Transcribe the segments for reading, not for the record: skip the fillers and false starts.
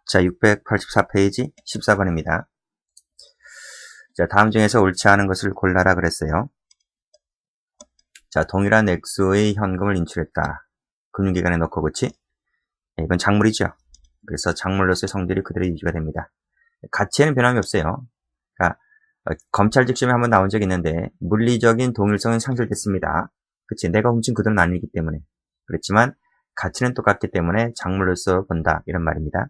자, 684페이지 14번입니다. 자, 다음 중에서 옳지 않은 것을 골라라 그랬어요. 자, 동일한 액수의 현금을 인출했다. 금융기관에 넣고, 그치? 이건 작물이죠. 그래서 작물로서의 성질이 그대로 유지가 됩니다. 가치에는 변함이 없어요. 그러니까 검찰 직심에 한번 나온 적이 있는데 물리적인 동일성은 상실됐습니다. 그치? 내가 훔친 그들은 아니기 때문에. 그렇지만 가치는 똑같기 때문에 작물로서 본다. 이런 말입니다.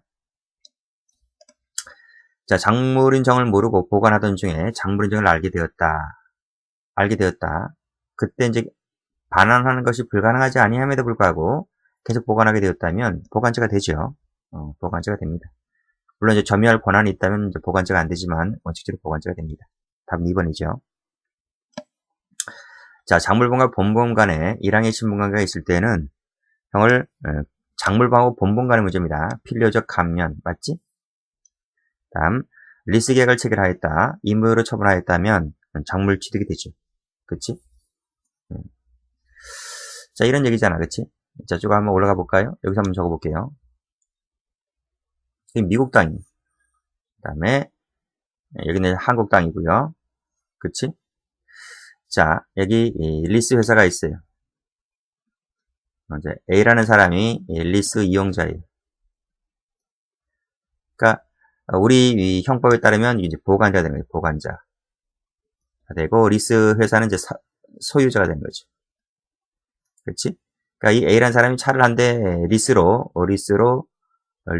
자, 작물인정을 모르고 보관하던 중에 작물인정을 알게 되었다. 그때 이제 반환하는 것이 불가능하지 아니함에도 불구하고 계속 보관하게 되었다면 보관죄가 되죠. 보관죄가 됩니다. 물론 이제 점유할 권한이 있다면 이제 보관죄가 안 되지만 원칙적으로 보관죄가 됩니다. 답은 2번이죠. 자, 작물본과 본본 간에 1항의 신분관계가 있을 때는 형을 작물본하고 본본 간의 문제입니다. 필요적 감면 맞지? 다음 리스 계약을 체결하였다. 임의로 처분하였다면 작물 취득이 되죠. 그치? 자, 이런 얘기잖아. 그치? 자, 쭉 한번 올라가 볼까요? 여기서 한번 적어볼게요. 미국 땅이. 그 다음에, 여기는 한국 땅이고요. 그치? 자, 여기 리스 회사가 있어요. 이제 A라는 사람이 리스 이용자예요. 그러니까, 우리 형법에 따르면 이제 보관자가 되는 거예요. 보관자. 되고, 리스 회사는 이제 소유자가 되는 거죠. 그치? 그러니까 이 A라는 사람이 차를 한 대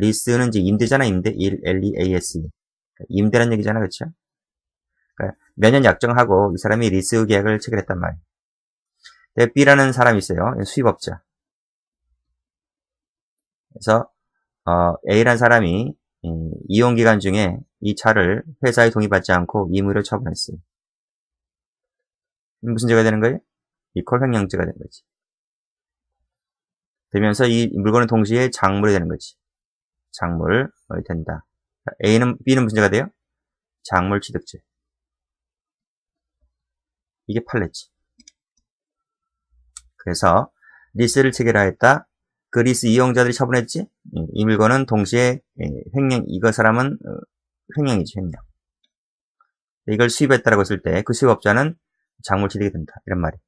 리스는 이제 임대잖아, 임대. LEAS. 임대란 얘기잖아, 그쵸? 그러니까 몇 년 약정하고 이 사람이 리스 계약을 체결했단 말이에요. B라는 사람이 있어요. 수입업자. 그래서, A라는 사람이 이용기간 중에 이 차를 회사에 동의받지 않고 임의로 처분했어요. 무슨 죄가 되는 거예요? 이퀄 횡령죄가 되는 거지. 되면서 이 물건은 동시에 작물이 되는 거지. 작물 된다. B는 무슨 죄가 돼요? 작물 취득죄. 이게 판례지. 그래서 리스를 체결하였다. 그 리스 이용자들이 처분했지. 이 물건은 동시에 횡령. 이거 사람은 횡령이지, 횡령. 이걸 수입했다라고 했을 때 그 수입업자는 작물 취득이 된다. 이런 말이에요.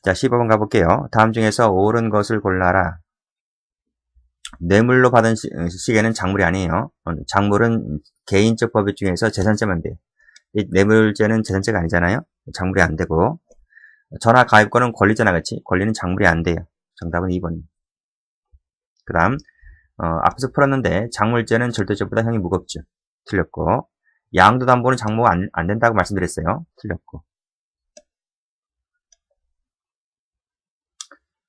자, 15번 가볼게요. 다음 중에서 옳은 것을 골라라. 뇌물로 받은 시계는 작물이 아니에요. 작물은 개인적 법률 중에서 재산죄만 돼요. 뇌물죄는 재산죄가 아니잖아요. 작물이 안 되고. 전화 가입권은 권리잖아, 그치? 권리는 작물이 안 돼요. 정답은 2번입니다. 그 다음, 앞에서 풀었는데, 작물죄는 절도죄보다 형이 무겁죠. 틀렸고. 양도담보는 장모가 안 된다고 말씀드렸어요. 틀렸고.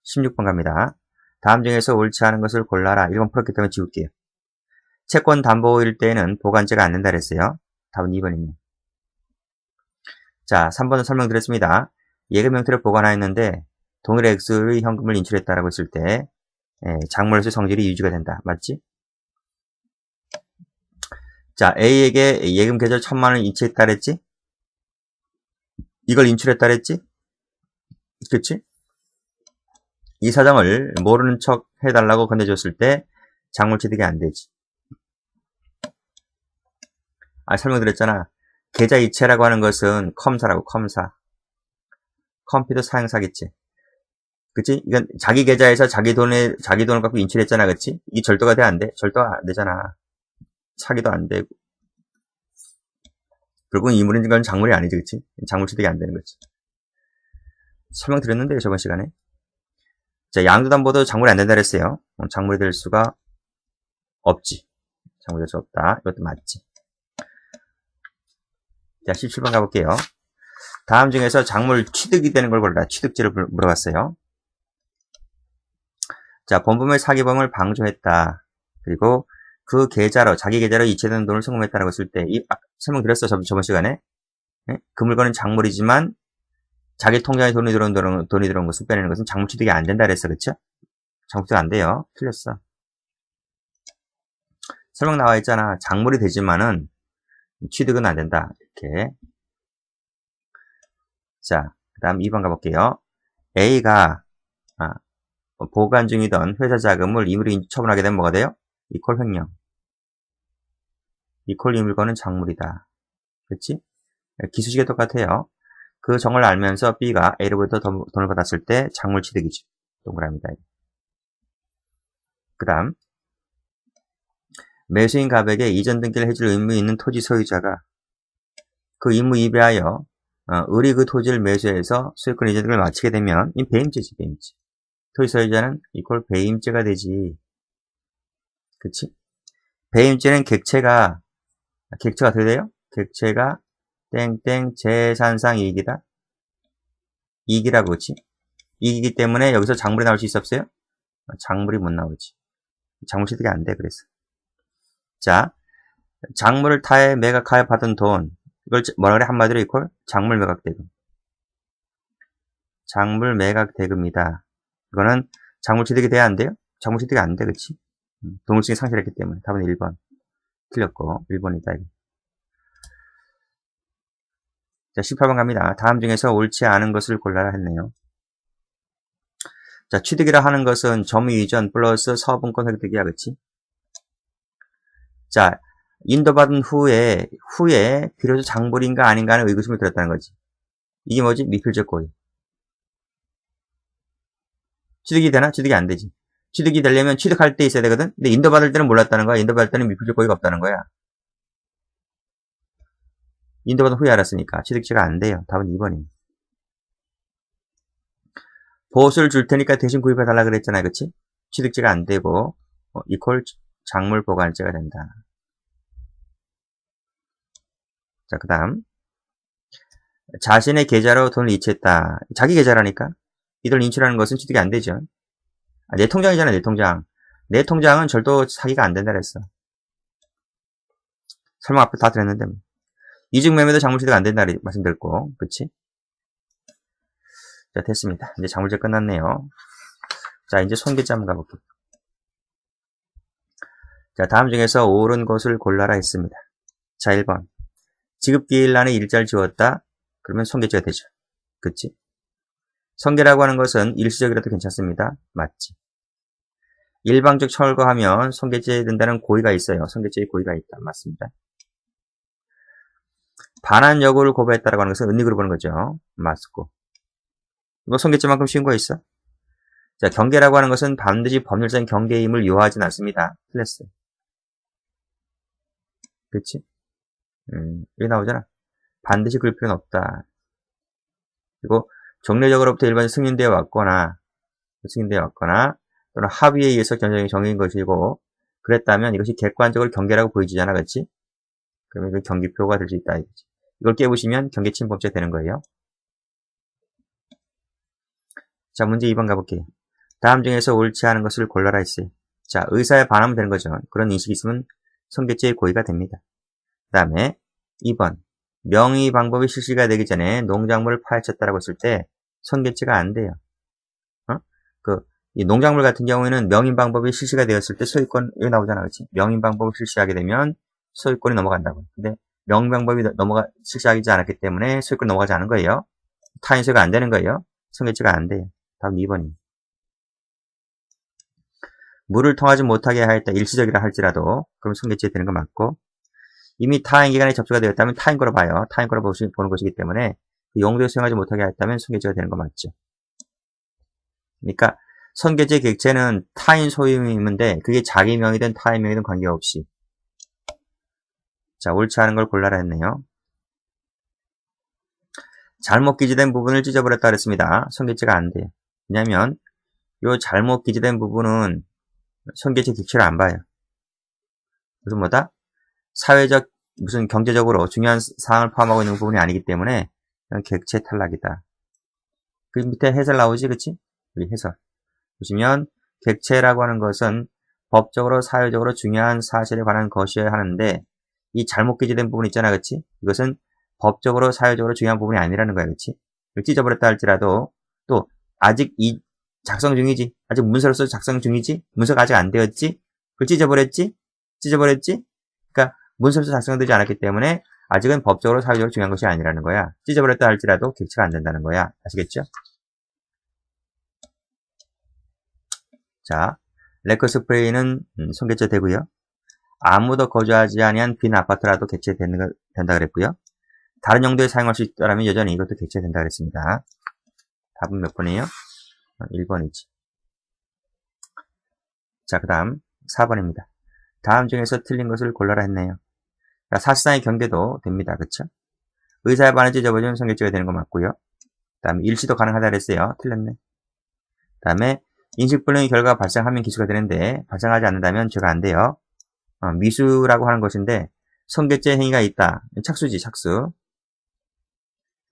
16번 갑니다. 다음 중에서 옳지 않은 것을 골라라. 1번 풀었기 때문에 지울게요. 채권 담보일 때는 보관죄가 안 된다 그랬어요. 답은 2번입니다. 자, 3번은 설명드렸습니다. 예금 형태를 보관하였는데 동일의 액수의 현금을 인출했다라고 했을 때 작물로서의 성질이 유지가 된다. 맞지? 자, A에게 예금 계좌 1000만 원을 이체했다 그랬지? 이걸 인출했다 그랬지? 그치? 이 사정을 모르는 척 해달라고 건네줬을 때 작물 취득이 안 되지. 설명드렸잖아. 계좌 이체라고 하는 것은 컴사라고, 컴사. 컴퓨터 사용사겠지. 그치? 이건 자기 계좌에서 자기 돈을 갖고 인출했잖아. 그치? 이게 절도가 돼, 안 돼? 절도가 안 되잖아. 사기도 안 되고. 결국은 이 물인 작물이 아니지, 그치? 작물 취득이 안 되는 거지. 설명드렸는데요, 저번 시간에. 자, 양도담보도 작물이 안 된다 그랬어요. 작물이 될 수가 없지. 작물이 될 수 없다. 이것도 맞지. 자, 17번 가볼게요. 다음 중에서 작물 취득이 되는 걸 골라라. 취득죄를 물어봤어요. 자, 본범의 사기범을 방조했다. 그리고 그 계좌로, 자기 계좌로 이체된 돈을 송금했다라고 했을 때, 설명드렸어, 저번 시간에. 네? 그 물건은 작물이지만, 자기 통장에 돈이 들어온 것을 빼내는 것은 작물 취득이 안 된다 그랬어, 그쵸? 작물 취득 안 돼요. 틀렸어. 설명 나와 있잖아. 작물이 되지만은, 취득은 안 된다. 이렇게. 자, 그 다음 2번 가볼게요. A가 보관 중이던 회사 자금을 임의로 처분하게 되면 뭐가 돼요? 이퀄 횡령. 이퀄 이 물건은 작물이다. 그렇지? 기수식이 똑같아요. 그 정을 알면서 B가 A로부터 돈을 받았을 때 작물 취득이죠. 동그라미다. 그 다음 매수인 갑에게 이전 등기를 해줄 의무 있는 토지 소유자가 그 임무 이배하여 을이 그 토지를 매수해서 소유권 이전 등을 마치게 되면 이 배임죄지, 배임죄. 토지 소유자는 이퀄 배임죄가 되지. 그치? 배임죄는 객체가 어떻게 돼요? 객체가 땡땡 재산상 이익이다. 이익이라고, 그치? 이익이기 때문에 여기서 작물이 나올 수 있어 없어요? 작물이 못 나오지. 작물 취득이 안 돼, 그래서. 자, 작물을 타에 매각하여 받은 돈. 이걸 뭐라 그래? 한마디로 이퀄 작물 매각 대금. 작물 매각 대금이다. 이거는 작물 취득이 돼야 안 돼요? 작물 취득이 안 돼, 그치? 동물성이 상실했기 때문에. 답은 1번. 틀렸고, 1번이다, 이거. 자, 18번 갑니다. 다음 중에서 옳지 않은 것을 골라라 했네요. 자, 취득이라 하는 것은 점유 이전 플러스 서분권 획득이야, 그치? 자, 인도받은 후에 비로소 장물인가 아닌가 하는 의구심을 들었다는 거지. 이게 뭐지? 미필적 고의. 취득이 되나? 취득이 안 되지. 취득이 되려면 취득할 때 있어야 되거든? 근데 인도받을 때는 몰랐다는 거야. 인도받을 때는 미필적 고의가 없다는 거야. 인도받은 후에 알았으니까 취득죄가 안 돼요. 답은 2번입니다. 보수를 줄 테니까 대신 구입해 달라 그랬잖아요. 그치? 취득죄가 안 되고 이퀄 작물 보관죄가 된다. 자, 그 다음 자신의 계좌로 돈을 이체했다. 자기 계좌라니까. 이 돈을 인출하는 것은 취득이 안 되죠. 내 통장이잖아, 내 통장. 내 통장은 절도 사기가 안 된다 그랬어. 설명 앞에 다 드렸는데. 이중매매도 작물 취득 안 된다 말씀드렸고, 그치? 자, 됐습니다. 이제 작물죄 끝났네요. 자, 이제 손괴죄 한번 가볼게요. 자, 다음 중에서 옳은 것을 골라라 했습니다. 자, 1번. 지급기일 안에 일자를 지웠다. 그러면 손괴죄가 되죠. 그치? 손괴라고 하는 것은 일시적이라도 괜찮습니다. 맞지? 일방적 철거하면 손괴죄에 된다는 고의가 있어요. 손괴죄의 고의가 있다. 맞습니다. 반환 여부를 고발했다라고 하는 것은 은닉으로 보는 거죠. 맞고. 뭐 손괴죄만큼 쉬운 거 있어? 자, 경계라고 하는 것은 반드시 법률적인 경계임을 요하진 않습니다. 틀렸어요. 그치? 여기 나오잖아. 반드시 그럴 필요는 없다. 그리고 종례적으로부터 일반적으로 승인되어 왔거나 또는 합의에 의해서 정해진 것이고 그랬다면 이것이 객관적으로 경계라고 보이지잖아. 그렇지? 그러면 그 경기표가 될 수 있다. 이거지. 이걸 깨부시면 경계침범죄 되는 거예요. 자, 문제 2번 가볼게요. 다음 중에서 옳지 않은 것을 골라라 했어요. 자, 의사에 반하면 되는 거죠. 그런 인식이 있으면 손괴죄의 고의가 됩니다. 그 다음에 2번. 명의 방법이 실시가 되기 전에 농작물을 파헤쳤다라고 했을 때 손괴죄가 안 돼요. 이 농작물 같은 경우에는 명인 방법이 실시가 되었을 때 소유권, 여기 나오잖아. 그렇지? 명인 방법을 실시하게 되면 소유권이 넘어간다고. 근데 명인 방법이 실시하지 않았기 때문에 소유권이 넘어가지 않은 거예요. 타인 소유가 안 되는 거예요. 손괴죄가 안 돼요. 다음 2번입니다. 물을 통하지 못하게 하였다. 일시적이라 할지라도 그럼 손괴죄 되는 거 맞고 이미 타인 기관에 접수가 되었다면 타인 거로 봐요. 타인 거로 보는 것이기 때문에 그 용도에 수용하지 못하게 하였다면 손괴죄가 되는 거 맞죠. 그러니까 손괴죄 객체는 타인 소유임인데 그게 자기 명이든 타인 명이든 관계없이 자, 옳지 않은 걸 골라라 했네요. 잘못 기재된 부분을 찢어버렸다 그랬습니다. 손괴죄가 안 돼요. 왜냐면 이 잘못 기재된 부분은 손괴죄 객체를 안 봐요. 무슨 뭐다? 사회적 무슨 경제적으로 중요한 사항을 포함하고 있는 부분이 아니기 때문에 객체 탈락이다. 그 밑에 해설 나오지, 그치? 여기 해설 보시면 객체라고 하는 것은 법적으로 사회적으로 중요한 사실에 관한 것이어야 하는데 이 잘못 기재된 부분 있잖아, 그치? 이것은 법적으로 사회적으로 중요한 부분이 아니라는 거야, 그치? 찢어버렸다 할지라도 또 아직 이 작성 중이지, 아직 문서로서 작성 중이지, 문서가 아직 안 되었지, 그걸 찢어버렸지, 그러니까 문서로서 작성되지 않았기 때문에 아직은 법적으로 사회적으로 중요한 것이 아니라는 거야. 찢어버렸다 할지라도 객체가 안 된다는 거야. 아시겠죠? 자, 레커 스프레이는 손괴죄 되고요. 아무도 거주하지 아니한 빈 아파트라도 객체된다 그랬고요. 다른 용도에 사용할 수 있다면 여전히 이것도 객체된다 그랬습니다. 답은 몇 번이에요? 1번이지. 자, 그 다음 4번입니다. 다음 중에서 틀린 것을 골라라 했네요. 자, 사실상의 경계도 됩니다. 그쵸? 의사의 반을 찢어버리면 손괴죄가 되는 거 맞고요. 그 다음에 일시도 가능하다 그랬어요. 틀렸네. 그 다음에 인식불능의 결과가 발생하면 기수가 되는데 발생하지 않는다면 죄가 안 돼요. 미수라고 하는 것인데 손괴죄 행위가 있다. 착수지, 착수.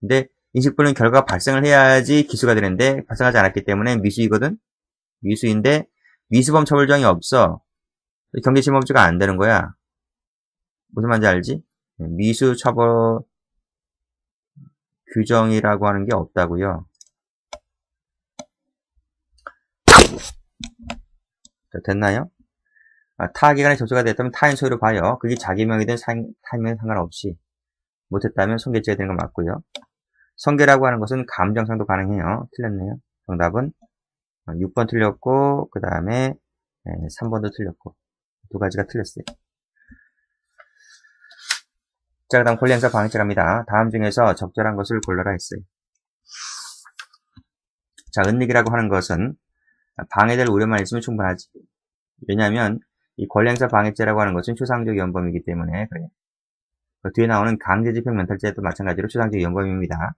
근데 인식불능 결과가 발생을 해야지 기수가 되는데 발생하지 않았기 때문에 미수이거든? 미수인데 미수범 처벌정이 없어. 경계침범죄가 안 되는 거야. 무슨 말인지 알지? 미수 처벌 규정이라고 하는 게 없다고요. 자, 됐나요? 타기관에 접수가 됐다면 타인 소유로 봐요. 그게 자기 명의든 타인명에 상관없이 못했다면 손괴죄가 되는 건 맞고요. 손괴라고 하는 것은 감정상도 가능해요. 틀렸네요. 정답은 6번 틀렸고 그 다음에 3번도 틀렸고 두 가지가 틀렸어요. 자, 그 다음 권리행사 방해죄 갑니다. 다음 중에서 적절한 것을 골라라 했어요. 자, 은닉이라고 하는 것은 방해될 우려만 있으면 충분하지. 왜냐하면 이 권리행사 방해죄라고 하는 것은 추상적 위헌범이기 때문에 그래요. 그 뒤에 나오는 강제집행 멘탈죄도 마찬가지로 추상적 위헌범입니다.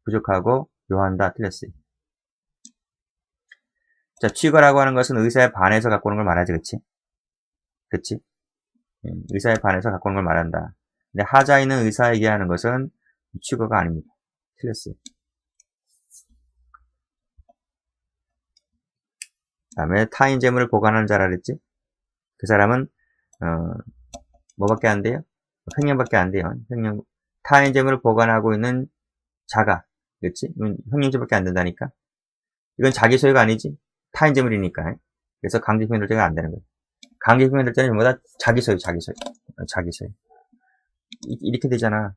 부족하고 요한다 틀렸어요. 자, 취거라고 하는 것은 의사에 반해서 갖고 오는 걸 말하지, 그치? 그치? 의사에 반해서 갖고 오는 걸 말한다. 근데 하자 있는 의사에게 하는 것은 취거가 아닙니다. 틀렸어요. 그 다음에 타인 재물을 보관하는 자라 그랬지? 그 사람은 뭐밖에 안 돼요? 횡령밖에 안 돼요. 횡령. 타인 재물을 보관하고 있는 자가, 그렇지? 횡령죄밖에 안 된다니까. 이건 자기 소유가 아니지. 타인 재물이니까. 그래서 강제징용죄가 안 되는 거예요. 강제징용죄는 전부 다 자기 소유, 자기 소유, 자기 소유. 이렇게 되잖아.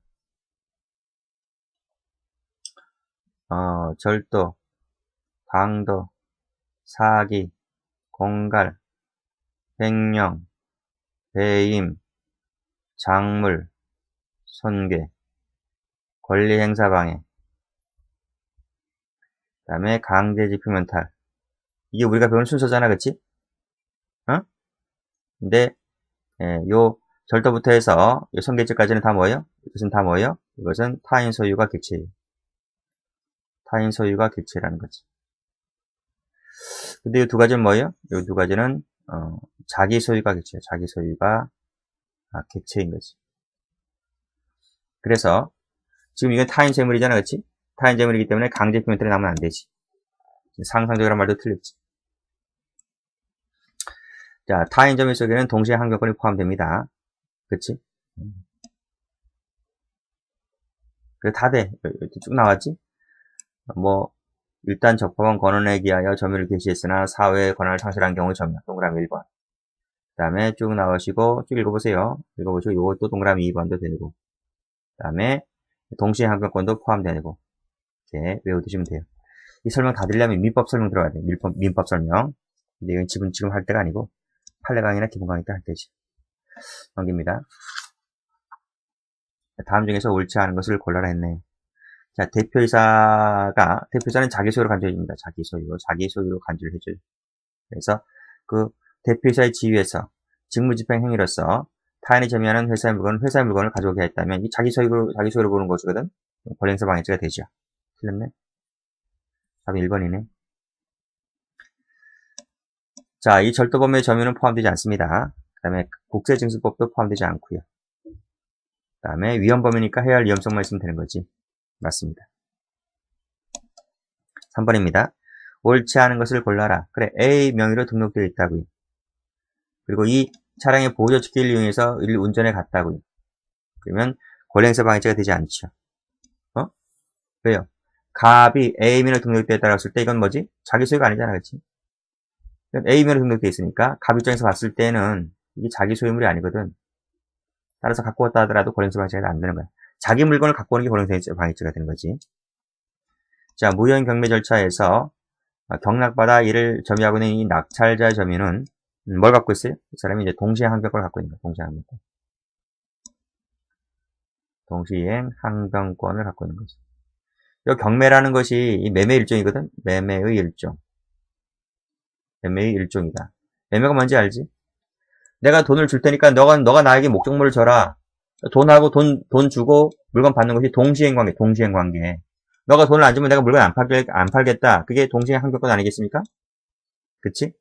절도, 강도, 사기, 공갈, 횡령, 배임, 장물, 손괴, 권리행사방해, 그 다음에 강제집행면탈. 이게 우리가 배운 순서잖아, 그치? 근데 요 절도부터 해서 요 손괴죄까지는 다 뭐예요? 이것은 다 뭐예요? 이것은 타인 소유가 객체예요. 타인 소유가 객체라는 거지. 근데 이 두 가지는 뭐예요? 이 두 가지는 자기 소유가 객체예요. 자기 소유가 객체인 거지. 그래서 지금 이건 타인 재물이잖아, 그렇지? 타인 재물이기 때문에 강제징용죄로 나오면 안 되지. 상상적이라는 말도 틀렸지. 자, 타인 점유 속에는 동시에 항변권이 포함됩니다. 그치? 그래, 다 돼. 쭉 나왔지? 일단 적법한 권한에 기하여 점유를 개시했으나 사회의 권한을 상실한 경우 점유. 동그라미 1번. 그 다음에 쭉 나오시고, 쭉 읽어보세요. 읽어보시고, 이것도 동그라미 2번도 되고. 그 다음에 동시에 항변권도 포함되고. 이렇게 외워두시면 돼요. 이 설명 다 들려면 민법 설명 들어가야 돼요. 민법 설명. 근데 이건 지금 할 때가 아니고, 판례 강의나 기본 강의 때 할 때지. 넘깁니다. 다음 중에서 옳지 않은 것을 골라라 했네요. 자, 대표이사는 자기 소유로 간주해줍니다. 자기 소유로 간주를 해줘요. 그래서 그 대표이사의 지위에서 직무집행 행위로서 타인이 점유하는 회사의 물건을 가져오게 했다면 이 자기 소유로 보는 것이거든. 권리행사 방해죄가 되죠. 틀렸네. 답이 1번이네. 자, 이 절도범의 점유는 포함되지 않습니다. 그 다음에 국세징수법도 포함되지 않고요. 그 다음에 위헌범이니까 해야 할 위험성만 있으면 되는 거지. 맞습니다. 3번입니다. 옳지 않은 것을 골라라. 그래, A 명의로 등록되어 있다고요. 그리고 이 차량의 보조 측기를 이용해서 이를 운전해 갔다고요. 그러면 권리행사 방해죄가 되지 않죠. 왜요? 갑이 A 면허 등록되어 있다고 했을 때 이건 뭐지? 자기 소유가 아니잖아, 그렇지? A 면허 등록되어 있으니까 갑 입장에서 봤을 때는 이게 자기 소유물이 아니거든. 따라서 갖고 왔다 하더라도 권리행사 방해죄가 안 되는 거야. 자기 물건을 갖고 오는 게 권리행사 방해죄가 되는 거지. 자, 무효인 경매 절차에서 경락받아 이를 점유하고 있는 이 낙찰자의 점유는 뭘 갖고 있어요? 이 사람이 이제 동시에 항변권을 갖고 있는 거예요. 동시에 항변권. 동시행 항변권을 갖고 있는 거죠. 이 경매라는 것이 이 매매 일종이거든. 매매의 일종. 매매의 일종이다. 매매가 뭔지 알지? 내가 돈을 줄 테니까 너가 나에게 목적물을 줘라. 돈하고 돈 주고 물건 받는 것이 동시행 관계, 동시행 관계. 너가 돈을 안 주면 내가 물건 안 팔겠다. 그게 동시행 항변권 아니겠습니까? 그치?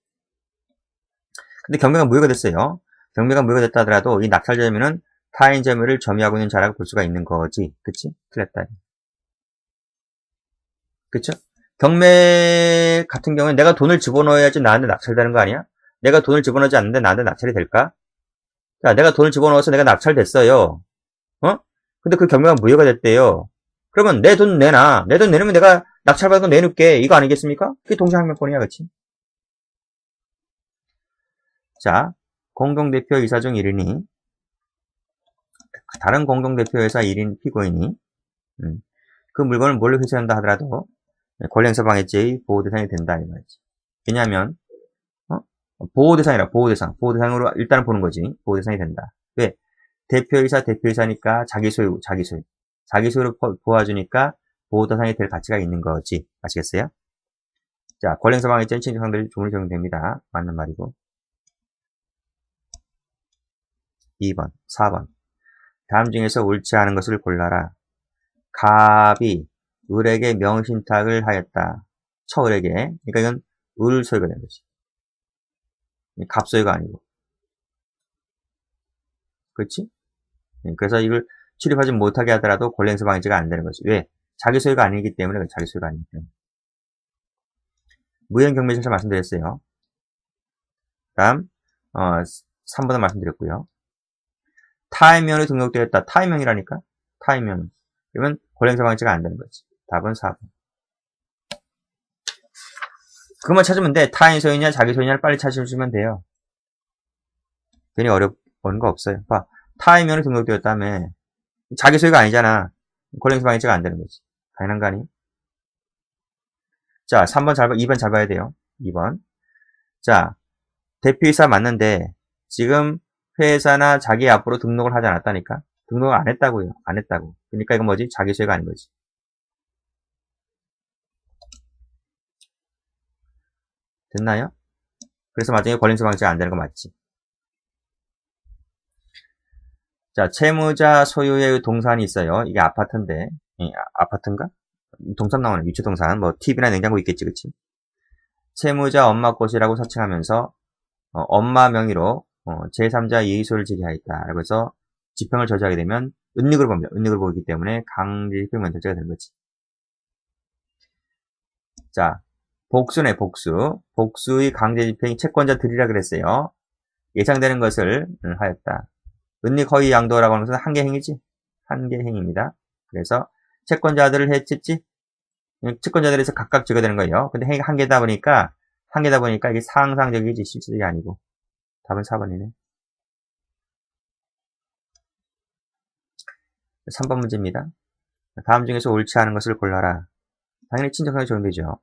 근데 경매가 무효가 됐어요. 경매가 무효가 됐다 하더라도 이 낙찰자 점유는 타인 점유를 점유하고 있는 자라고 볼 수가 있는 거지. 그치? 틀렸다. 그쵸? 경매 같은 경우에 내가 돈을 집어넣어야지 나한테 낙찰되는 거 아니야? 내가 돈을 집어넣지 않는데 나한테 낙찰이 될까? 야, 내가 돈을 집어넣어서 내가 낙찰됐어요. 어? 근데 그 경매가 무효가 됐대요. 그러면 내 돈 내놔. 내 돈 내놓으면 내가 낙찰받은 거 내놓을게. 이거 아니겠습니까? 그게 동시항변권이야, 그치? 자, 공동대표 이사 중 1인이 다른 공동대표회사 1인 피고인이 그 물건을 뭘로 회수한다 하더라도 권리행사 방해죄의 보호대상이 된다 이 말이지. 왜냐하면 보호대상이라 보호대상으로 일단은 보는 거지. 보호대상이 된다. 왜? 대표이사니까 자기 소유로 보아주니까 보호대상이 될 가치가 있는 거지. 아시겠어요? 자, 권리행사 방해죄는 친정상들이 조문이 적용됩니다. 맞는 말이고. 2번, 4번. 다음 중에서 옳지 않은 것을 골라라. 갑이 을에게 명신탁을 하였다. 처을에게. 그러니까 이건 을 소유가 된 거지. 갑 소유가 아니고. 그렇지? 그래서 이걸 출입하지 못하게 하더라도 권리행사 방해죄가 안 되는 거지. 왜? 자기 소유가 아니기 때문에, 자기 소유가 아니기 때문에. 무효 경매 절차 말씀드렸어요. 다음, 3번은 말씀드렸고요. 타인명이 등록되었다. 타인명이라니까? 타인명. 그러면 권리행사 방해죄가 안 되는 거지. 답은 4번. 그것만 찾으면 돼. 타인 소유냐, 자기 소유냐를 빨리 찾으시면 돼요. 괜히 어려운 거 없어요. 봐. 타인명이 등록되었다며. 자기 소유가 아니잖아. 권리행사 방해죄가 안 되는 거지. 당연한 거 아니에요? 자, 3번 2번 잘 봐야 돼요. 2번. 자, 대표이사 맞는데, 지금 회사나 자기 앞으로 등록을 하지 않았다니까? 등록을 안 했다고요. 안 했다고. 그러니까 이건 뭐지? 자기 소유가 아닌 거지. 됐나요? 그래서 나중에 권리행사 방해죄가 안 되는 거 맞지? 자, 채무자 소유의 동산이 있어요. 이게 아파트인데, 아파트인가? 동산 나오네. 유치동산. 뭐, TV나 냉장고 있겠지, 그치? 채무자 엄마 것이라고 사칭하면서, 엄마 명의로, 제3자 이의소를 제기하였다. 라고 해서, 집행을 저지하게 되면, 은닉으로 봅니다. 은닉으로 보이기 때문에, 강제집행 면탈죄가 되는 거지. 자, 복수네, 복수. 복수의 강제집행이 채권자 들이라 그랬어요. 예상되는 것을 하였다. 은닉 허위 양도라고 하는 것은 한계 행위지? 한계 행위입니다. 그래서 채권자들을 해쳤지? 채권자들에서 각각 제거되는 거예요. 근데 한계다 보니까 이게 상상적이지 실질적이 아니고. 답은 4번이네. 3번 문제입니다. 다음 중에서 옳지 않은 것을 골라라. 당연히 친정상에 적용되죠.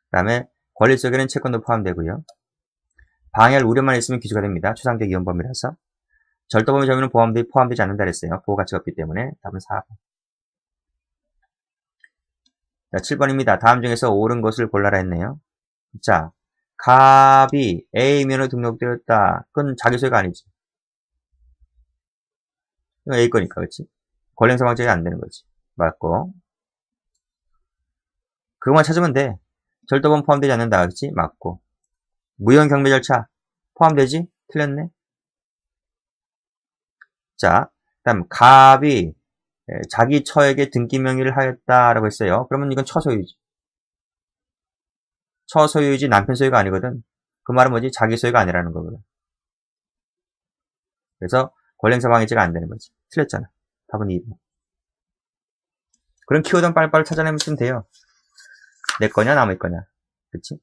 그 다음에 권리 속에는 채권도 포함되고요. 방해할 우려만 있으면 기소가 됩니다. 추상적 이혼 범위라서. 절도범위 점유는 포함되지 않는다 그랬어요. 보호 가치가 없기 때문에 답은 4번. 자, 7번입니다. 다음 중에서 옳은 것을 골라라 했네요. 자, 갑이 A면으로 등록되었다. 그건 자기 소유가 아니지. 이건 A 거니까, 그렇지? 권리행사 방해죄가 안 되는 거지. 맞고. 그것만 찾으면 돼. 절도범 포함되지 않는다, 그렇지? 맞고. 무효 경매 절차 포함되지? 틀렸네. 자, 다음 갑이 자기 처에게 등기 명의를 하였다라고 했어요. 그러면 이건 처소유지. 처소유이지 남편 소유가 아니거든. 그 말은 뭐지? 자기 소유가 아니라는 거거든. 그래서 권리행사 방해죄가 안 되는 거지. 틀렸잖아. 답은 2번. 그럼 키워드는 빨리빨리 찾아내면 돼요. 내 거냐 남의 거냐. 그치?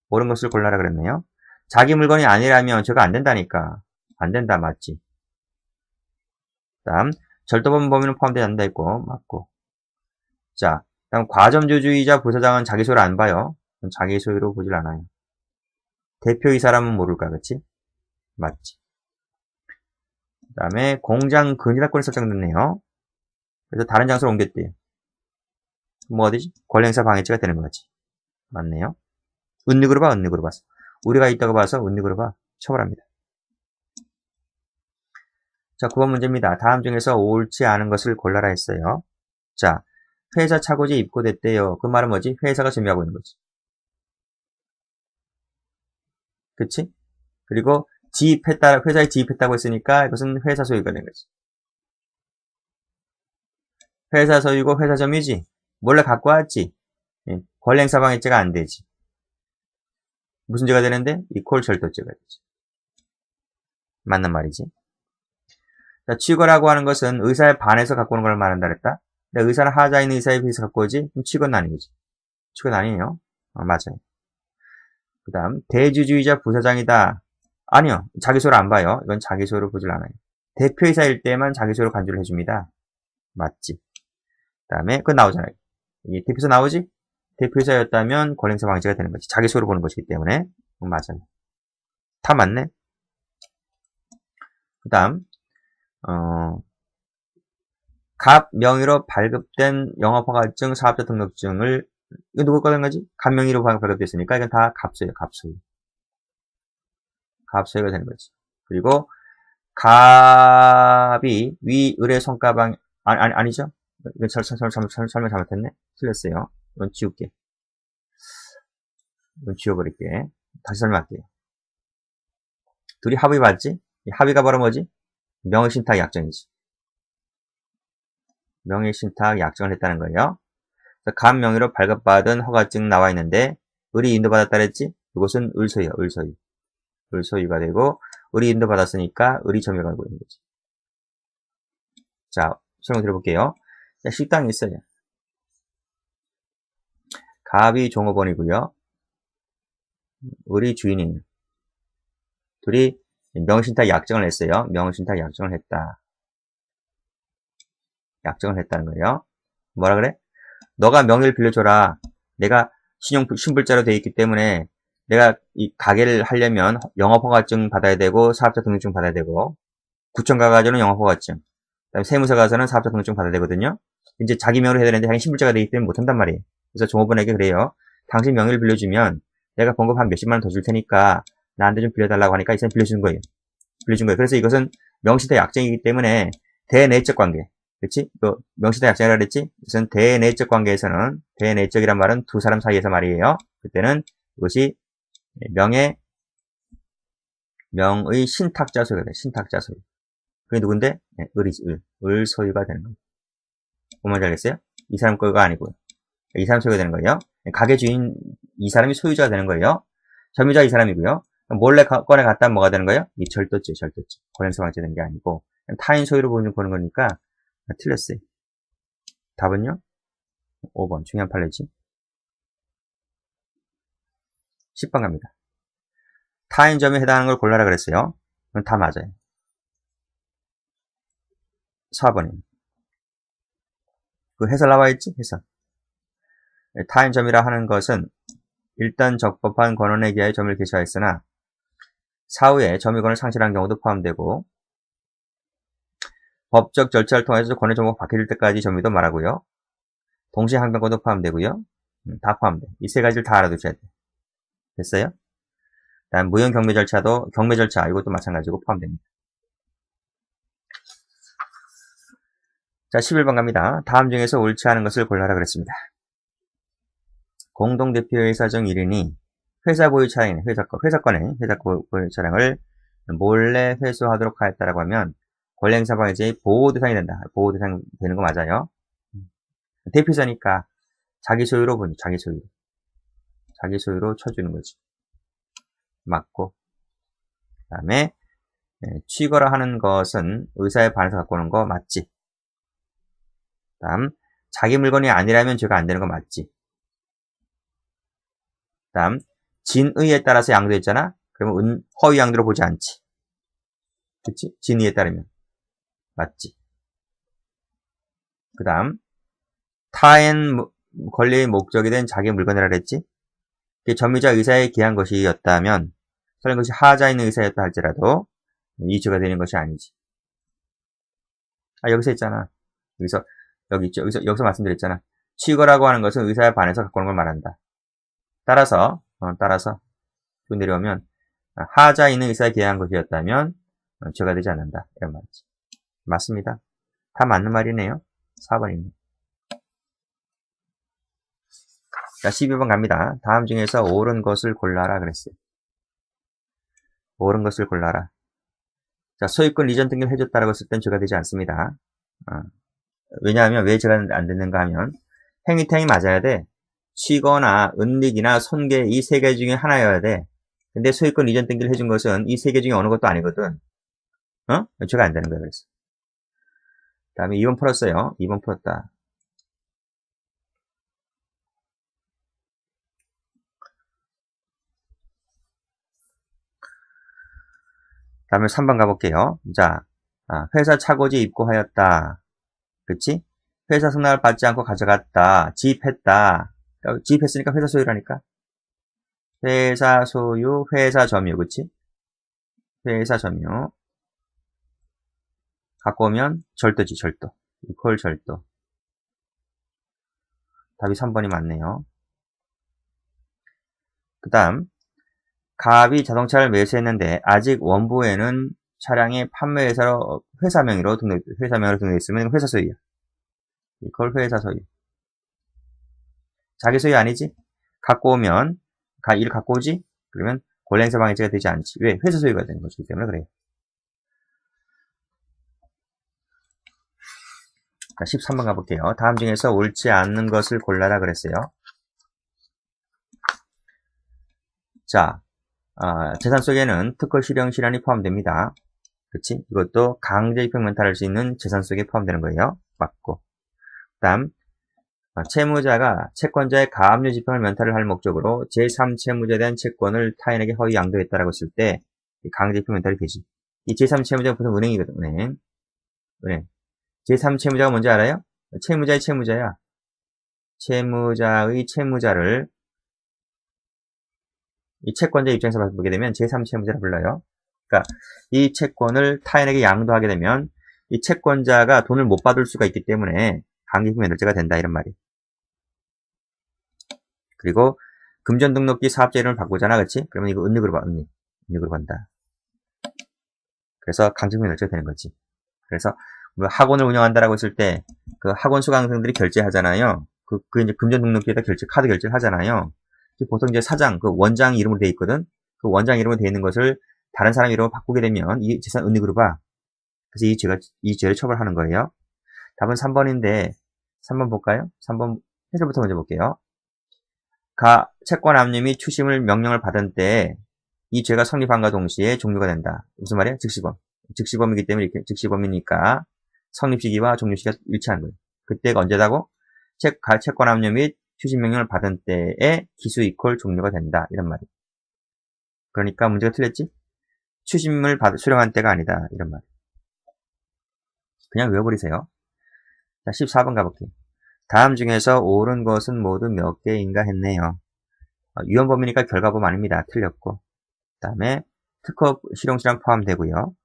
옳은 것을 골라라 그랬네요. 자기 물건이 아니라면 저거 안 된다니까. 안 된다 맞지? 다음 절도범 범위는 포함되지 않는다 했고 맞고. 자, 다음 과점주주의자 부사장은 자기 소유를 안 봐요. 자기 소유로 보질 않아요. 대표이사라면 모를까, 그치? 맞지. 그 다음에 공장 근저당권이 설정됐네요. 그래서 다른 장소로 옮겼대요. 뭐 어디지? 권리행사 방해죄가 되는 거지. 맞네요. 은닉으로 봐, 은닉으로 봤어. 우리가 있다고 봐서 은닉으로 봐. 처벌합니다. 자, 9번 문제입니다. 다음 중에서 옳지 않은 것을 골라라 했어요. 자, 회사 차고지에 입고됐대요. 그 말은 뭐지? 회사가 점유하고 있는 거지. 그치? 그리고 지입했다, 회사에 지입했다고 했으니까 이것은 회사 소유가 된 거지. 회사 소유고 회사 점유지. 몰래 갖고 왔지. 예, 권리행사 방해죄가 안 되지. 무슨 죄가 되는데? 이퀄 절도죄가 되지. 맞는 말이지. 자, 취거라고 하는 것은 의사에 반해서 갖고 오는 걸 말한다 그랬다. 근데 의사는 하자 있는 의사에 비해서 갖고 오지? 그럼 취거는 아니지. 취거는 아니에요. 맞아요. 그 다음, 대주주이자 부사장이다. 아니요. 자기 소유를 안 봐요. 이건 자기 소유를 보질 않아요. 대표이사일 때만 자기 소유로 간주를 해줍니다. 맞지. 그 다음에, 그건 나오잖아요. 이 대표이사 나오지? 대표이사였다면 권리행사 방해죄가 되는 거지. 자기 소유로 보는 것이기 때문에. 맞아요. 다 맞네. 그 다음, 갑 명의로 발급된 영업허가증, 사업자 등록증을, 이거 누구 거는 거지? 갑 명의로 발급됐으니까 이건 다 갑소예요, 갑소유. 갑소유가 되는 거지. 그리고, 갑이 위 을의 손가방, 아니죠? 이건 설명 잘못했네. 틀렸어요. 이건 지울게. 이건 지워버릴게. 다시 설명할게요. 둘이 합의 받지? 이 합의가 바로 뭐지? 명의신탁 약정이지. 명의신탁 약정을 했다는 거예요. 간 명의로 발급받은 허가증 나와 있는데 을이 인도받았다 그랬지? 이것은 을소유야, 을소유. 을소유가 되고 을이 인도받았으니까 을이 점유를 가지고 있는 거지. 자, 설명 드려볼게요. 자, 식당이 있어요. 갑이 종업원이고요. 을이 주인이에요. 둘이 명의신탁 약정을 했어요. 명의신탁 약정을 했다. 약정을 했다는 거예요. 뭐라 그래? 너가 명의를 빌려줘라. 내가 신불자로 되어 있기 때문에 내가 이 가게를 하려면 영업허가증 받아야 되고 사업자 등록증 받아야 되고 구청 가가지고는 영업허가증, 그다음에 세무서 가서는 사업자 등록증 받아야 되거든요. 이제 자기 명의로 해야 되는데 자기 신불자가 되기 때문에 못한단 말이에요. 그래서 종업원에게 그래요. 당신 명의를 빌려주면 내가 봉급 한 몇십만 원 더 줄 테니까 나한테 좀 빌려달라고 하니까 이 사람이 빌려준 거예요. 그래서 이것은 명시대 약정이기 때문에 대내적 관계. 그렇지? 또 명시대 약정이라 그랬지? 우선 대내적 관계에서는 대내적이란 말은 두 사람 사이에서 말이에요. 그때는 이것이 명의 신탁자 소유가 돼. 신탁자 소유. 그게 누군데? 네, 을이지. 을 소유가 되는 거예요. 뭔 말인지 알겠어요? 이 사람 거가 아니고요. 이 사람 소유가 되는 거예요. 가게 주인 이 사람이 소유자가 되는 거예요. 점유자 이 사람이고요. 몰래 꺼내 갖다 뭐가 되는 거예요? 이 절도죄. 권리행사 방해죄 되는 게 아니고 타인 소유로 보는 거니까 틀렸어요. 답은요? 5번 중요한 판례지. 10번 갑니다. 타인 점유에 해당하는 걸 골라라 그랬어요. 그건 다 맞아요. 4번이에요. 그 해설 나와 있지? 해설. 타인 점유라 하는 것은 일단 적법한 권한에 기하여 점유를 개시하였으나 사후에 점유권을 상실한 경우도 포함되고 법적 절차를 통해서 권의 정보가 바뀔 때까지 점유도 말하고요. 동시에 항변권도 포함되고요. 다 포함돼. 이 세 가지를 다 알아두셔야 돼요. 됐어요? 다음 무형 경매 절차 이것도 마찬가지고 포함됩니다. 자, 11번 갑니다. 다음 중에서 옳지 않은 것을 골라라 그랬습니다. 공동대표이사 중 1인이 회사 보유 차량이네, 회사 보유 차량을 몰래 회수하도록 하였다라고 하면 권리행사 방해죄의 보호 대상이 된다. 보호 대상 되는 거 맞아요. 대표자니까 자기 소유로 자기 소유로 쳐주는 거지. 맞고. 그 다음에 취거라 하는 것은 의사에 반해서 갖고 오는 거 맞지. 다음 자기 물건이 아니라면 죄가 안 되는 거 맞지. 다음 진의에 따라서 양도했잖아. 그러면 허위 양도로 보지 않지. 그치? 진의에 따르면 맞지. 그 다음 타인 권리의 목적이 된 자기 물건이라 그랬지. 점유자 의사에 기한 것이었다면, 설령 그것이 하자 있는 의사였다 할지라도 이 죄가 되는 것이 아니지. 여기서 했잖아. 여기 있죠. 여기서 말씀드렸잖아. 취거라고 하는 것은 의사에 반해서 갖고 오는 걸 말한다. 따라서 쭉 내려오면 하자 있는 의사에 기한 것이었다면 죄가 되지 않는다. 이런 말이지. 맞습니다. 다 맞는 말이네요. 4번이네. 자, 12번 갑니다. 다음 중에서 옳은 것을 골라라 그랬어요. 옳은 것을 골라라. 자, 소유권 이전 등기를 해줬다라고 했을 땐 죄가 되지 않습니다. 왜냐하면 왜 죄가 안 되는가 하면 행위탕이 맞아야 돼. 취거나 은닉이나 손괴 이 세 개 중에 하나여야 돼. 근데 소유권 이전 등기를 해준 것은 이 세 개 중에 어느 것도 아니거든. 죄가 안 되는 거야, 그래서. 다음에 2번 풀었어요. 2번 풀었다. 다음에 3번 가볼게요. 자, 회사 차고지 입고하였다. 그치? 회사 승낙을 받지 않고 가져갔다. 지입했다. 지입했으니까 회사 소유라니까. 회사 소유, 회사 점유, 그치? 회사 점유. 갖고 오면 절도지, 절도. 이퀄 절도. 답이 3번이 맞네요. 그 다음, 갑이 자동차를 매수했는데 아직 원부에는 차량의 판매회사로 회사 명의로 등록되어 있으면 회사 소유야. 이퀄 회사 소유. 자기 소유 아니지? 갖고 오면 일 갖고 오지? 그러면 권리행사 방해죄가 되지 않지. 왜? 회사 소유가 되는 것이기 때문에 그래요. 자, 13번 가볼게요. 다음 중에서 옳지 않는 것을 골라라 그랬어요. 자, 재산 속에는 특허 실형 실현이 포함됩니다. 그치? 이것도 강제 입형 면탈할 수 있는 재산 속에 포함되는 거예요. 맞고. 그 다음, 채무자가 채권자의 가압류 집행을 면탈을 할 목적으로 제3채무자에 대한 채권을 타인에게 허위 양도했다라고 했을 때 강제 입형 면탈이 되지. 이 제3채무자가 보통 은행이거든. 은행. 제3채무자가 뭔지 알아요? 채무자의 채무자야. 채무자의 채무자를 이 채권자 입장에서 보게 되면 제3채무자라 불러요. 그러니까 이 채권을 타인에게 양도하게 되면 이 채권자가 돈을 못 받을 수가 있기 때문에 강제입형 면탈죄가 된다 이런 말이에요. 그리고 금전 등록기 사업자 이름을 바꾸잖아, 그치? 그러면 이거 은닉으로 봐, 은닉으로 간다. 그래서 강제입형 면탈죄가 되는 거지. 그래서 우리가 학원을 운영한다라고 했을 때 그 학원 수강생들이 결제하잖아요. 그 이제 금전 등록기에다 카드 결제를 하잖아요. 보통 이제 사장, 그 원장 이름으로 돼 있거든. 그 원장 이름으로 돼 있는 것을 다른 사람 이름으로 바꾸게 되면 이 재산 은닉으로 봐. 그래서 이 죄를 처벌하는 거예요. 답은 3번인데 3번 볼까요? 3번 해설부터 먼저 볼게요. 채권 압류 및 추심을 명령을 받은 때에 이 죄가 성립함과 동시에 종료가 된다. 무슨 말이야? 즉시범. 즉시범이기 때문에 이렇게 즉시범이니까 성립 시기와 종료 시기가 일치하는 거예요. 그때가 언제다고? 채권 압류 및 추심 명령을 받은 때에 기수 이퀄 종료가 된다. 이런 말이에요. 그러니까 문제가 틀렸지? 추심을 수령한 때가 아니다. 이런 말. 그냥 외워버리세요. 자, 14번 가볼게요. 다음 중에서 옳은 것은 모두 몇 개인가 했네요. 위헌범위니까 결과범 아닙니다. 틀렸고. 그 다음에 특허 실용시랑 포함되고요.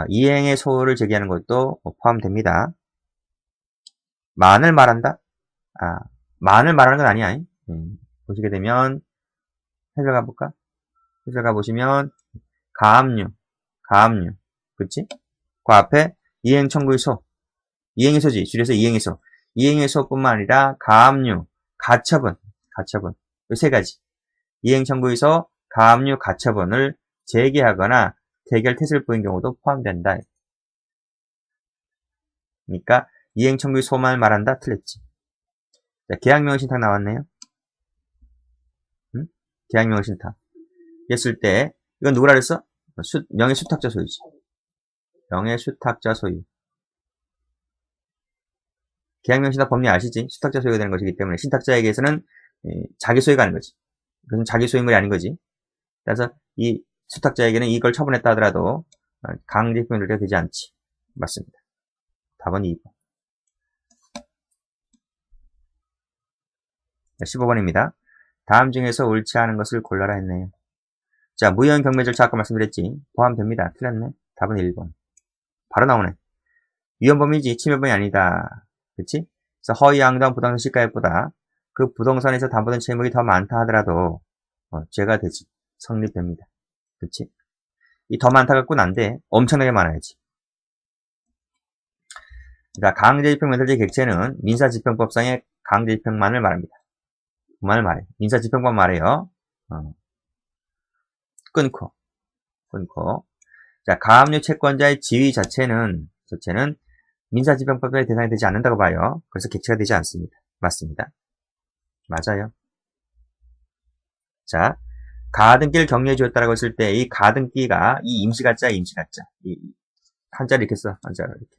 이행의 소홀을 제기하는 것도 포함됩니다. 만을 말한다? 만을 말하는 건 아니야. 보시게 되면 해설 가볼까? 해설 가보시면 가압류, 그치? 그 앞에 이행 청구의 소, 이행의 소지, 줄여서 이행의 소. 이행의 소뿐만 아니라 가압류, 가처분, 이 세 가지. 이행 청구의 소, 가압류, 가처분을 제기하거나 대결 태세를 보인 경우도 포함된다. 그러니까 이행 청구의 소만 말한다? 틀렸지. 자, 계약명신탁 나왔네요. 응? 계약명신탁. 했을 때 이건 누구라 그랬어? 명예수탁자 소유지. 명예수탁자 소유. 계약명신탁 법리 아시지? 수탁자 소유가 되는 것이기 때문에 신탁자에게서는 자기 소유가 아닌 거지. 그것은 자기 소유물이 아닌 거지. 그래서 이 수탁자에게는 이걸 처분했다 하더라도 강제표현이 되지 않지. 맞습니다. 답은 2번. 15번입니다. 다음 중에서 옳지 않은 것을 골라라 했네요. 자, 무효한 경매 절차 아까 말씀드렸지. 포함됩니다. 틀렸네. 답은 1번. 바로 나오네. 위헌범위지 침해범이 아니다. 그치? 그래서 허위 양도한 부동산 시가액보다 그 부동산에서 담보된 채무가 더 많다 하더라도 죄가 되지. 성립됩니다. 그치? 이 더 많다 갖고는 안 돼. 엄청나게 많아야지. 자, 강제집행 멘탈제 객체는 민사집행법상의 강제집행만을 말합니다. 그만을 말해. 민사집행법 말해요. 끊고. 자, 가압류 채권자의 지위 자체는 민사집행법의 대상이 되지 않는다고 봐요. 그래서 객체가 되지 않습니다. 맞습니다. 맞아요. 자, 가등기를 격려해 주었다라고 했을 때 이 가등기가 이 임시가짜, 임시가짜. 이 한자를 이렇게 써. 한자를 이렇게.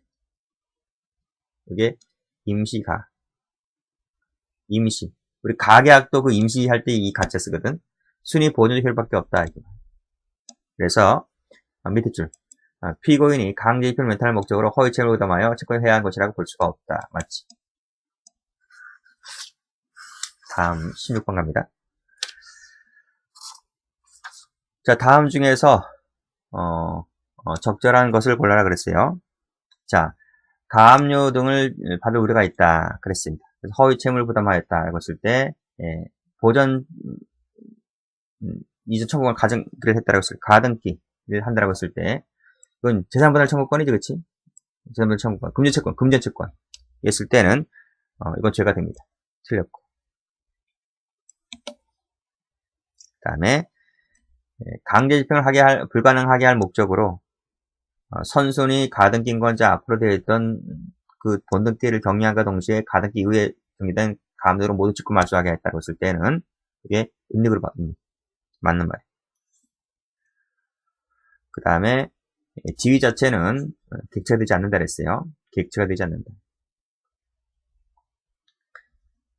이게 임시가. 임시. 우리 가계약도 그 임시 할 때 이 가짜 쓰거든. 순위 보존적 효력밖에 없다. 그래서 밑에 줄. 피고인이 강제집행 멘탈을 목적으로 허위 채무를 부담하여 채권을 해야 하는 것이라고 볼 수가 없다. 맞지? 다음 16번 갑니다. 자, 다음 중에서 적절한 것을 골라라 그랬어요. 자, 가압류 등을 받을 우려가 있다 그랬습니다. 그래서 허위 채무를 부담하였다 했을 때 보전 이전 청구권 가등기를 했다라고 했을 때 가등기를 한다라고 했을 때 이건 재산분할 청구권이지, 그렇지? 재산분할 청구권, 금전채권, 금전채권 했을 때는 이건 죄가 됩니다. 틀렸고. 그다음에 강제집행을 불가능하게 할 목적으로 선순위 가등기인권자 앞으로 되어 있던 그 본등기를 격리한과 동시에 가등기 이후에 정리된 가압류로 모두 직구 말소하게 했다고 했을 때는 이게 은닉으로 맞는 말. 그 다음에 지위 자체는 객체가 되지 않는다 그랬어요. 객체가 되지 않는다.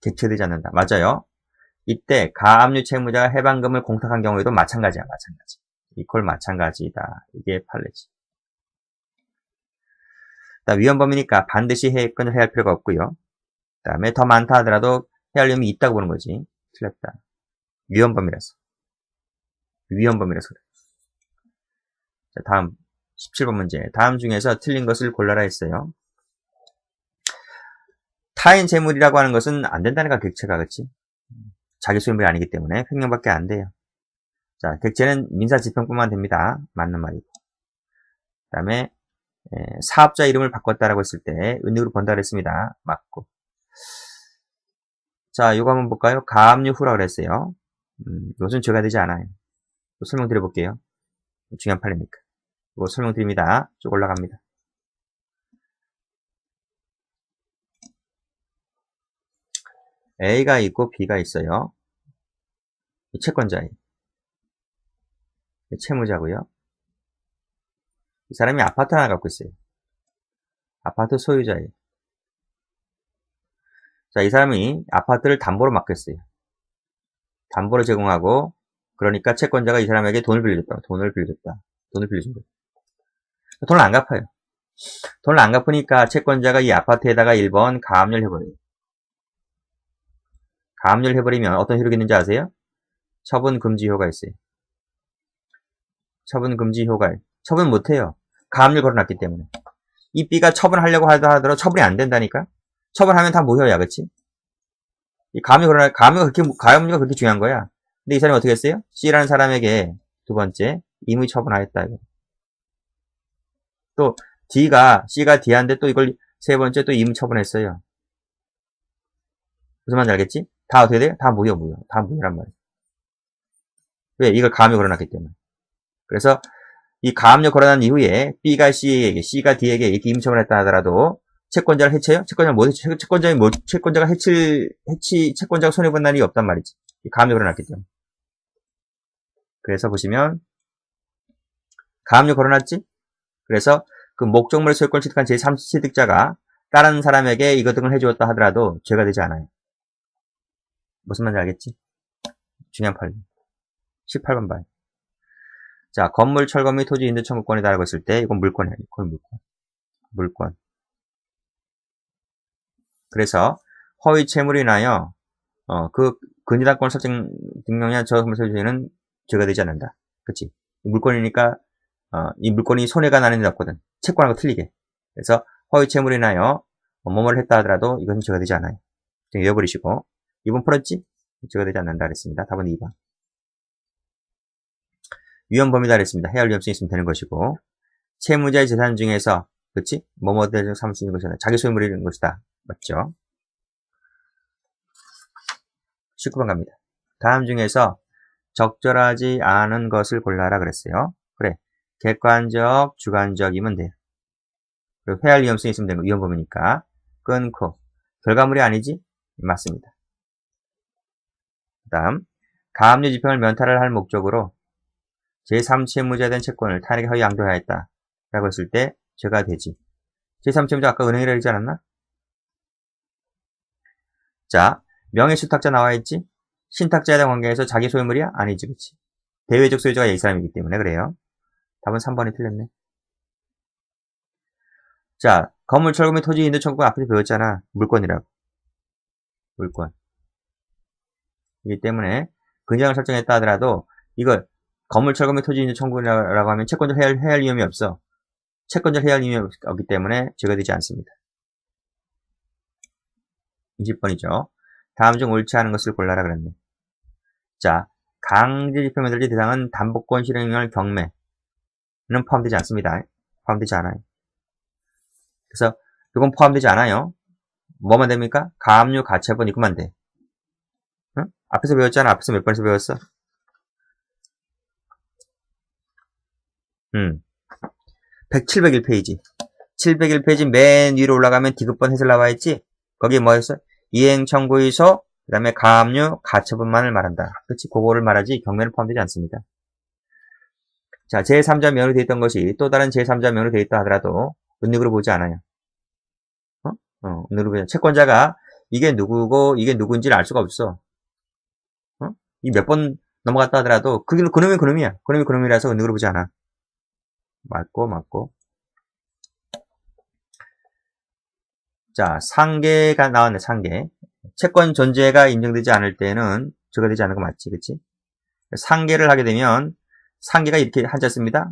객체가 되지 않는다. 맞아요. 이때 가압류 채무자가 해방금을 공탁한 경우에도 마찬가지야. 마찬가지. 이퀄 마찬가지다. 이게 판례지. 위헌범위니까 반드시 해건을 해야 할 필요가 없고요. 그 다음에 더 많다 하더라도 해야 할 의무이 있다고 보는 거지. 틀렸다. 위헌범위라서. 위헌범위라서 그래. 자, 다음 17번 문제. 다음 중에서 틀린 것을 골라라 했어요. 타인 재물이라고 하는 것은 안 된다니까, 객체가. 그치? 자기 소유물이 아니기 때문에 횡령밖에 안 돼요. 자, 객체는 민사집행뿐만 됩니다. 맞는 말이고. 그 다음에 사업자 이름을 바꿨다라고 했을 때 은닉으로 번다 그랬습니다. 맞고. 자, 이거 한번 볼까요? 가압류 후라고 그랬어요. 이것은 죄가 되지 않아요. 설명드려볼게요. 중요한 판례니까. 이거 설명드립니다. 쭉 올라갑니다. A가 있고 B가 있어요. 채권자예요. 채무자고요. 이 사람이 아파트 하나 갖고 있어요. 아파트 소유자예요. 자, 이 사람이 아파트를 담보로 맡겼어요. 담보로 제공하고, 그러니까 채권자가 이 사람에게 돈을 빌려줬다. 돈을 빌려준 거예요. 돈을 안 갚아요. 돈을 안 갚으니까 채권자가 이 아파트에다가 1번 가압류를 해버려요. 가압류를 해버리면 어떤 효력이 있는지 아세요? 처분 금지 효과가 있어요. 처분 금지 효과에 처분 못해요. 가압류를 걸어놨기 때문에. 이 B가 처분하려고 하더라도 처분이 안 된다니까? 처분하면 다 무효야, 그치? 이 가압류가 그렇게 중요한 거야. 근데 이 사람이 어떻게 했어요? C라는 사람에게 두 번째, 임의 처분하였다. 이거. 또, C가 D한테 또 이걸 세 번째 또 임의 처분했어요. 무슨 말인지 알겠지? 다 어떻게 돼요? 다 무효. 다 무효란 말이야. 왜? 이걸 가압류 걸어놨기 때문에. 그래서 이 가압류 걸어난 이후에 B가 C에게, C가 D에게 이렇게 임처분을 했다 하더라도 채권자를 해체해요? 채권자가 채권자가 손해본 날이 없단 말이지. 이 가압류 걸어놨기 때문에. 그래서 보시면 가압류 걸어놨지? 그래서 그 목적물의 소유권을 취득한 제3취득자가 다른 사람에게 이거 등을 해주었다 하더라도 죄가 되지 않아요. 무슨 말인지 알겠지? 중요한 판례. 18번 봐요. 자, 건물, 철거 및 토지 인도 청구권이다라고 했을 때 이건 물권이에요. 이건 물권. 그래서 허위 채무로 인하여 그 근저당권 설정 등록량 저 설정에는 제거되지 않는다. 그치? 물건이니까, 이 물건이 손해가 나는 데 없거든. 채권하고 틀리게. 그래서 허위 채무로 인하여 뭐뭐를 했다 하더라도 이것은 제거되지 않아요. 외워버리시고. 2번 풀었지? 제거되지 않는다 그랬습니다. 답은 2번. 위험 범위다 그랬습니다. 해할 위험성이 있으면 되는 것이고. 채무자의 재산 중에서, 그치? 뭐뭐들 삼을 수 있는 것이다. 자기 소유물이 있는 것이다. 맞죠? 19번 갑니다. 다음 중에서 적절하지 않은 것을 골라라 그랬어요. 그래. 객관적, 주관적이면 돼요. 그리고 회할 위험성이 있으면 되는 거, 위험 범위니까. 끊고. 결과물이 아니지? 맞습니다. 그 다음. 가압류 지평을 면탈을 할 목적으로 제3채무자에 대한 채권을 타인에게 허위 양도하였다. 라고 했을 때, 죄가 되지. 제3채무자 아까 은행이라고 하지 않았나? 자, 명예수탁자 나와있지? 신탁자에 대한 관계에서 자기 소유물이야? 아니지, 그치? 대외적 소유자가 이 사람이기 때문에 그래요. 답은 3번이 틀렸네. 자, 건물, 철거 및 토지 인도 청구 앞에서 배웠잖아. 물건이라고. 물건. 이기 때문에 근저당을 설정했다 하더라도 이걸 건물, 철거 및 토지 인도 청구라고 하면 채권적 해할 위험이 없어. 채권적 해할 위험이 없기 때문에 제거되지 않습니다. 20번이죠. 다음 중 옳지 않은 것을 골라라 그랬네. 자, 강제집행 매달리 대상은 담보권 실행할 경매는 포함되지 않습니다. 포함되지 않아요. 그래서 이건 포함되지 않아요. 뭐만 됩니까? 가압류, 가처분 이것만 돼. 응? 앞에서 배웠잖아. 앞에서 몇 번에서 배웠어? 701페이지. 701페이지 맨 위로 올라가면 디귿번 해설 나와있지? 거기에 뭐였어? 이행 청구의소, 그 다음에 가압류, 가처분만을 말한다. 그치? 그거를 말하지 경매는 포함되지 않습니다. 자, 제3자 면으로 되어 있던 것이 또 다른 제3자 면으로 되어 있다 하더라도 은닉으로 보지 않아요. 은닉으로 보지. 채권자가 이게 누구고 이게 누군지를 알 수가 없어. 이 몇 번 넘어갔다 하더라도 그놈이 그놈이야. 그놈이 그놈이라서 은닉으로 보지 않아. 맞고. 자, 상계가 나왔네, 상계. 채권 존재가 인정되지 않을 때는 제거되지 않는 거 맞지, 그치? 상계를 하게 되면, 상계가 이렇게 한자 씁니다.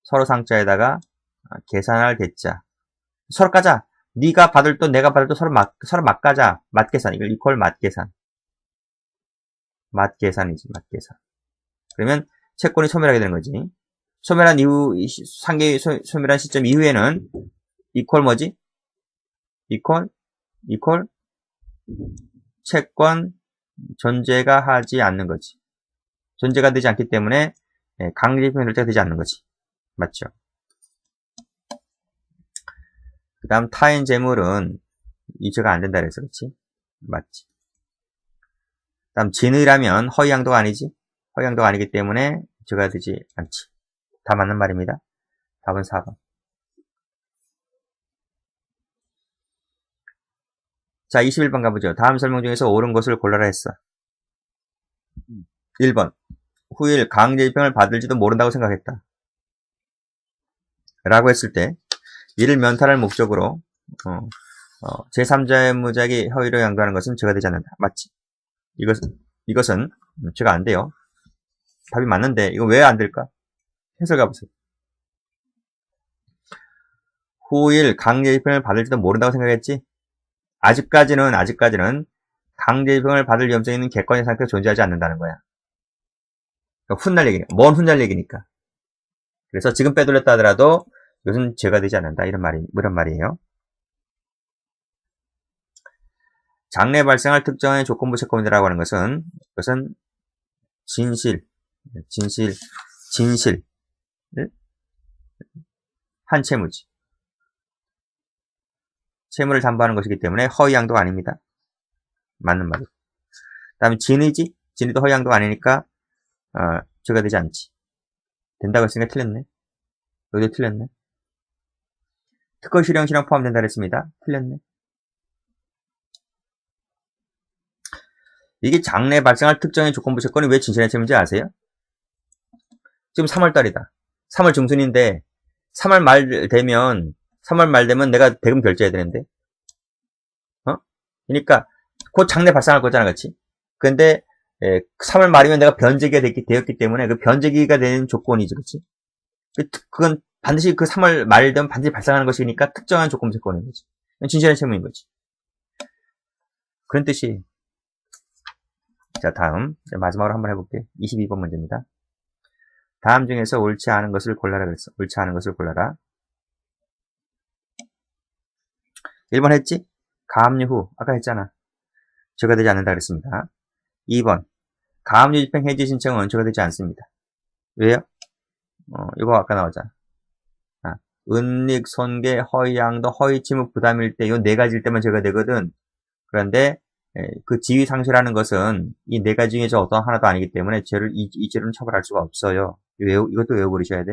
서로 상자에다가 계산할 대자. 서로 까자. 네가 받을 돈, 내가 받을 돈 서로 맞가자. 맞계산. 이걸 이퀄 맞계산. 맞계산이지, 맞계산. 그러면 채권이 소멸하게 되는 거지. 소멸한 이후, 상계 소멸한 시점 이후에는 이퀄 뭐지? 이퀄 채권 존재가 하지 않는 거지. 존재가 되지 않기 때문에 강제집행 결제가 되지 않는 거지. 맞죠? 그 다음 타인 재물은 이체가 안 된다 그래서 그렇지? 맞지. 그 다음 진의라면 허위양도가 아니지? 허위양도가 아니기 때문에 이체가 되지 않지. 다 맞는 말입니다. 답은 4번. 자, 21번 가보죠. 다음 설명 중에서 옳은 것을 골라라 했어. 1번. 후일 강제집행을 받을지도 모른다고 생각했다. 라고 했을 때 이를 면탈할 목적으로 제3자의 무작위 허위로 양도하는 것은 죄가 되지 않는다. 맞지? 이것은 죄가 안 돼요. 답이 맞는데 이거 왜 안 될까? 해설 가보세요. 후일 강제집행을 받을지도 모른다고 생각했지? 아직까지는 강제집행을 받을 위험성이 있는 객관의 상태가 존재하지 않는다는 거야. 그러니까 훗날 얘기니까. 먼 훗날 얘기니까. 그래서 지금 빼돌렸다 하더라도 이것은 죄가 되지 않는다. 이런 말이에요. 장래 발생할 특정의 조건부 채권이라고 하는 것은 그것은 진실 한 채무지. 채무를 담보하는 것이기 때문에 허위양도가 아닙니다. 맞는 말이에요. 그 다음에 진의지? 진의도 허위양도가 아니니까 죄가 되지 않지. 된다고 했으니까 틀렸네. 여기도 틀렸네. 특허 실형 실형 포함된다 그랬습니다. 틀렸네. 이게 장래 발생할 특정의 조건부 채권이 왜 진실한 채무인지 아세요? 지금 3월달이다. 3월 중순인데 3월 말 되면 내가 대금 결제해야 되는데 그러니까 곧 장래 발생할 거잖아, 그렇지? 근데 3월 말이면 내가 변제기가 되었기 때문에 그 변제기가 되는 조건이지, 그렇지? 그건 반드시 그 3월 말 되면 반드시 발생하는 것이니까 특정한 조건 조건인 거지. 진실한 채무인 거지. 그런 뜻이. 자, 다음 마지막으로 한번 해볼게. 22번 문제입니다. 다음 중에서 옳지 않은 것을 골라라 그랬어. 옳지 않은 것을 골라라. 1번 했지? 가압류 후 아까 했잖아. 처가되지 않는다 그랬습니다. 2번 가압류 집행 해지 신청은 처가되지 않습니다. 왜요? 이거 아까 나오잖아. 은닉, 손괴, 허위 양도, 허위 침묵, 부담일 때 이 네 가지일 때만 처가되거든. 그런데 그 지위 상실하는 것은 이 네 가지 중에서 어떤 하나도 아니기 때문에 이 죄를 처벌할 수가 없어요. 이것도 외워버리셔야 돼.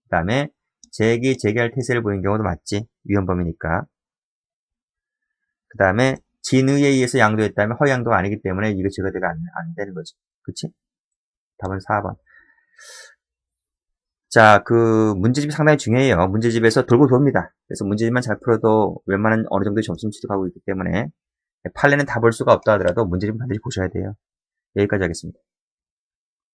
그 다음에 재개할 태세를 보인 경우도 맞지. 위헌범이니까. 그 다음에 진의에 의해서 양도했다면 허위 양도가 아니기 때문에 이거 제거가 안 되는 거지. 그치? 답은 4번. 자, 그 문제집이 상당히 중요해요. 문제집에서 돌고 돕니다. 그래서 문제집만 잘 풀어도 웬만한 어느 정도의 점수는 취득하고 있기 때문에 판례는 다 볼 수가 없다 하더라도 문제집은 반드시 보셔야 돼요. 여기까지 하겠습니다.